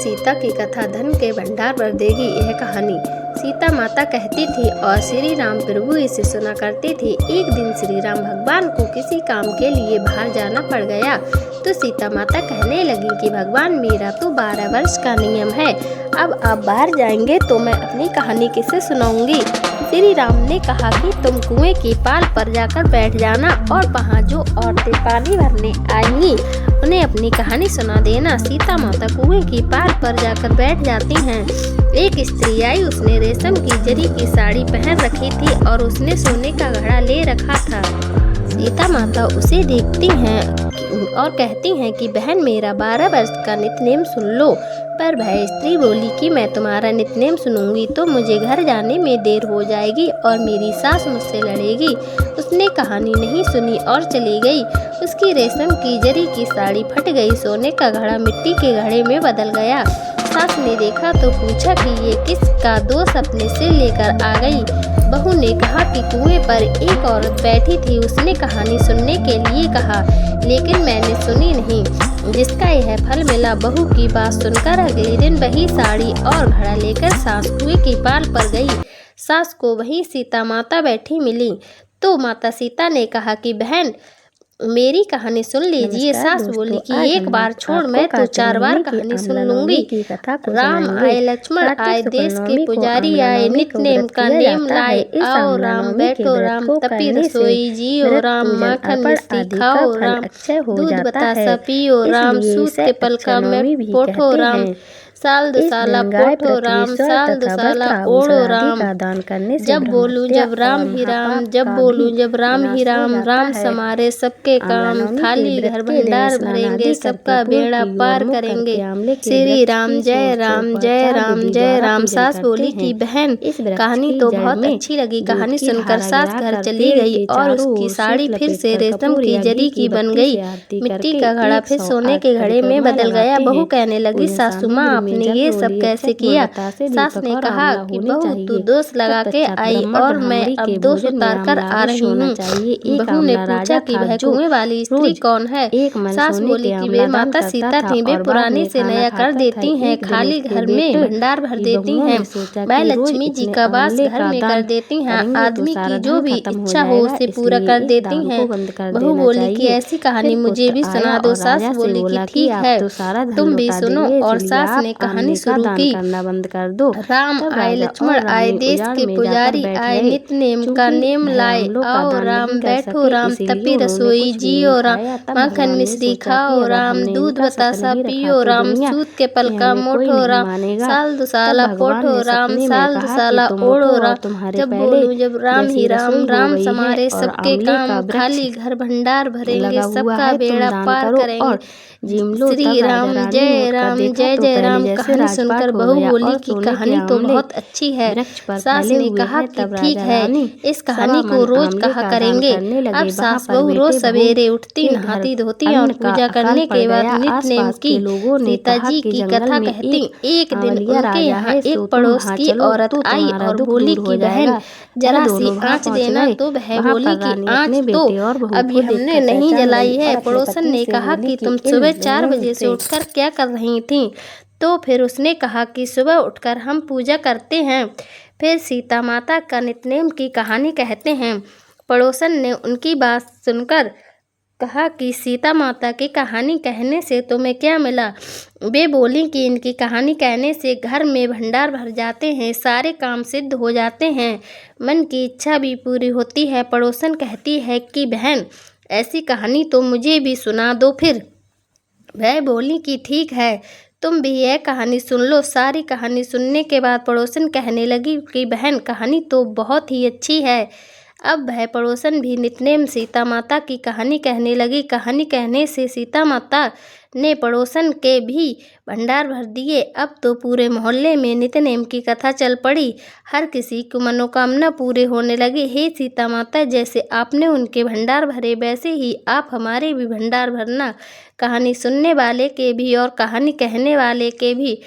सीता की कथा धन के भंडार भर देगी। यह कहानी सीता माता कहती थी और श्री राम प्रभु इसे सुना करते थे। एक दिन श्री राम भगवान को किसी काम के लिए बाहर जाना पड़ गया तो सीता माता कहने लगी कि भगवान, मेरा तो 12 वर्ष का नियम है, अब आप बाहर जाएंगे तो मैं अपनी कहानी किसे सुनाऊंगी। श्री राम ने कहा कि तुम कुएं की पाल पर जाकर बैठ जाना और वहाँ जो औरतें पानी भरने आएंगी उन्हें अपनी कहानी सुना देना। सीता माता कुएं की पाल पर जाकर बैठ जाती हैं। एक स्त्री आई, उसने रेशम की जरी की साड़ी पहन रखी थी और उसने सोने का घड़ा ले रखा था। सीता माता उसे देखती हैं और कहती हैं कि बहन, मेरा 12 वर्ष का नित्यनेम सुन लो। पर वह स्त्री बोली कि मैं तुम्हारा नित्यनेम सुनूंगी तो मुझे घर जाने में देर हो जाएगी और मेरी सास मुझसे लड़ेगी। उसने कहानी नहीं सुनी और चली गई। उसकी रेशम की जरी की साड़ी फट गई, सोने का घड़ा मिट्टी के घड़े में बदल गया। सास ने देखा तो पूछा कि ये किसका दोष अपने से लेकर आ गई। बहू ने कहा कि कुएं पर एक औरत बैठी थी, उसने कहानी सुनने के लिए कहा लेकिन मैंने सुनी नहीं, जिसका यह फल मिला। बहू की बात सुनकर अगले दिन वही साड़ी और घड़ा लेकर सास कुएं की पाल पर गई। सास को वहीं सीता माता बैठी मिली तो माता सीता ने कहा कि बहन, मेरी कहानी सुन लीजिए। सास बोली कि एक बार छोड़, मैं तो 4 बार कहानी सुन लूंगी। राम आए, लक्ष्मण आए, देश के पुजारी आए, नित्यनेम का नेम लाए। आओ राम, बैठो राम, तपी रसोई जियो राम, माखन मिश्री खाओ राम, दूध बतासा पियो राम, सूत के पलका में पोठो राम, साल दुसाला पोठो राम, साल दुसाला ओढ़ो राम। जब बोलूं जब राम ही राम, जब बोलूं जब राम ही राम, राम समारे सबके काम, खाली घर भंडार भरेंगे, सबका बेड़ा पार करेंगे। श्री राम जय राम जय राम जय राम। सास बोली कि बहन, कहानी तो बहुत अच्छी लगी। कहानी सुनकर सास घर चली गई और उसकी साड़ी फिर से रेशम की जरी की बन गई। मिट्टी का घड़ा फिर सोने के घड़े में बदल गया। बहू कहने लगी, सासू माँ, आपने ये सब कैसे किया। सास ने कहा कि बहू, तू दोष लगा के आई और मैं अब दोष उतार कर आ रही हूँ। बहू ने पूछा कि वह कुएं वाली स्त्री कौन है। सास बोली कि वे माता सीता थी, वे पुराने से नया कर देती हैं, खाली घर में भंडार भर देती हैं, वह लक्ष्मी जी का वास घर में कर देती हैं, आदमी की जो भी इच्छा हो उसे पूरा कर देती हैं। बहू बोली कि ऐसी कहानी मुझे भी सुना दो। सास बोली कि ठीक है, तुम भी सुनो। और सास ने कहानी शुरू की। राम आए, लक्ष्मण आए, देश के पुजारी आए, नित्यनेम का नेम लाए। आओ राम, बैठो राम, तपी रसोई जियो राम, माखन मिश्री खाओ राम, दूध बतासा पियो राम, सूत के पलका मोठो राम, साल दुसाला पोठो राम, साल दुसाला ओढ़ो राम। जब बोलूं जब राम ही राम, राम समारे सबके काम, खाली घर भंडार भरेंगे, सबका बेड़ा पार करेंगे। श्री राम जय जय राम। कहानी सुनकर बहू बोली कि कहानी तो बहुत अच्छी है। सास ने कहा कि ठीक है, इस कहानी को रोज कहा करेंगे। अब सास बहू रोज सवेरे उठती, नहाती धोती और पूजा करने के बाद नित्यनेम की सीता जी की कथा कहती। एक दिन उनके यहाँ एक पड़ोस की औरत आई और बोली कि बहन, जरा सी आँच देना। तो वह बोली कि आँच तो अभी हमने नहीं जलाई है। पड़ोसन ने कहा कि तुम सुबह 4 बजे से उठकर क्या कर रही थी। तो फिर उसने कहा कि सुबह उठकर हम पूजा करते हैं, फिर सीता माता का नित्यनेम की कहानी कहते हैं। पड़ोसन ने उनकी बात सुनकर कहा कि सीता माता की कहानी कहने से तुम्हें क्या मिला। वे बोली कि इनकी कहानी कहने से घर में भंडार भर जाते हैं, सारे काम सिद्ध हो जाते हैं, मन की इच्छा भी पूरी होती है। पड़ोसन कहती है कि बहन, ऐसी कहानी तो मुझे भी सुना दो। फिर वह बोली कि ठीक है, तुम भी यह कहानी सुन लो। सारी कहानी सुनने के बाद पड़ोसन कहने लगी कि बहन, कहानी तो बहुत ही अच्छी है। अब वह पड़ोसन भी नित्यनेम सीता माता की कहानी कहने लगी। कहानी कहने से सीता माता ने पड़ोसन के भी भंडार भर दिए। अब तो पूरे मोहल्ले में नित्यनेम की कथा चल पड़ी। हर किसी की मनोकामना पूरे होने लगी। हे सीता माता, जैसे आपने उनके भंडार भरे वैसे ही आप हमारे भी भंडार भरना। कहानी सुनने वाले के भी और कहानी कहने वाले के भी।